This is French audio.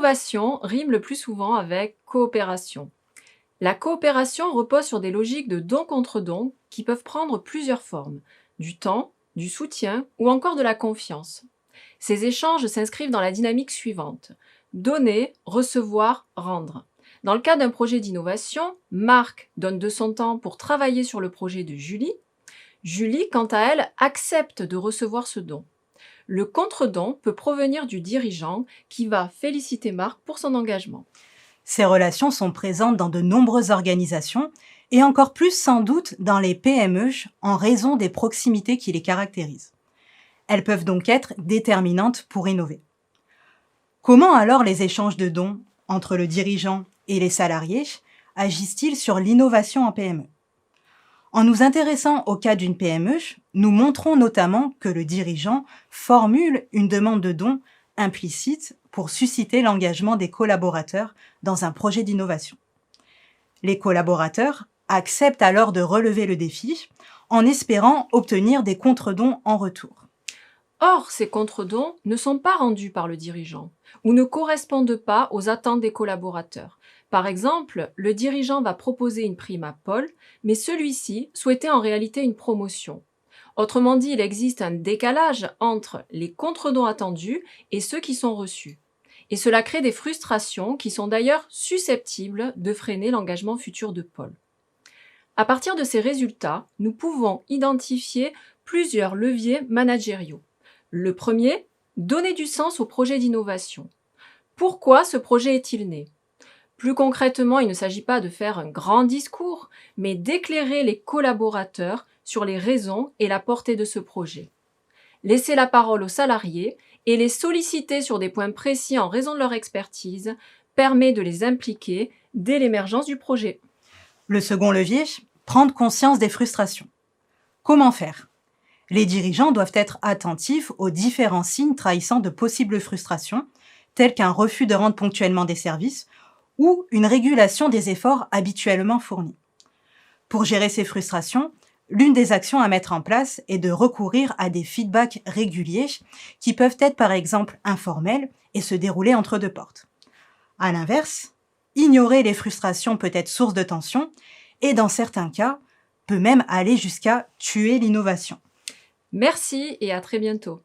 Innovation rime le plus souvent avec coopération. La coopération repose sur des logiques de don contre don qui peuvent prendre plusieurs formes: du temps, du soutien ou encore de la confiance. Ces échanges s'inscrivent dans la dynamique suivante: donner, recevoir, rendre. Dans le cas d'un projet d'innovation, Marc donne de son temps pour travailler sur le projet de Julie. Julie, quant à elle, accepte de recevoir ce don. Le contre-don peut provenir du dirigeant qui va féliciter Marc pour son engagement. Ces relations sont présentes dans de nombreuses organisations et encore plus sans doute dans les PME en raison des proximités qui les caractérisent. Elles peuvent donc être déterminantes pour innover. Comment alors les échanges de dons entre le dirigeant et les salariés agissent-ils sur l'innovation en PME? En nous intéressant au cas d'une PME, nous montrons notamment que le dirigeant formule une demande de don implicite pour susciter l'engagement des collaborateurs dans un projet d'innovation. Les collaborateurs acceptent alors de relever le défi en espérant obtenir des contre-dons en retour. Or, ces contre-dons ne sont pas rendus par le dirigeant ou ne correspondent pas aux attentes des collaborateurs. Par exemple, le dirigeant va proposer une prime à Paul, mais celui-ci souhaitait en réalité une promotion. Autrement dit, il existe un décalage entre les contre-dons attendus et ceux qui sont reçus. Et cela crée des frustrations qui sont d'ailleurs susceptibles de freiner l'engagement futur de Paul. À partir de ces résultats, nous pouvons identifier plusieurs leviers managériaux. Le premier, donner du sens au projet d'innovation. Pourquoi ce projet est-il né? Plus concrètement, il ne s'agit pas de faire un grand discours, mais d'éclairer les collaborateurs sur les raisons et la portée de ce projet. Laisser la parole aux salariés et les solliciter sur des points précis en raison de leur expertise permet de les impliquer dès l'émergence du projet. Le second levier, prendre conscience des frustrations. Comment faire? Les dirigeants doivent être attentifs aux différents signes trahissant de possibles frustrations, tels qu'un refus de rendre ponctuellement des services ou une régulation des efforts habituellement fournis. Pour gérer ces frustrations, l'une des actions à mettre en place est de recourir à des feedbacks réguliers qui peuvent être par exemple informels et se dérouler entre deux portes. À l'inverse, ignorer les frustrations peut être source de tension et dans certains cas, peut même aller jusqu'à tuer l'innovation. Merci et à très bientôt.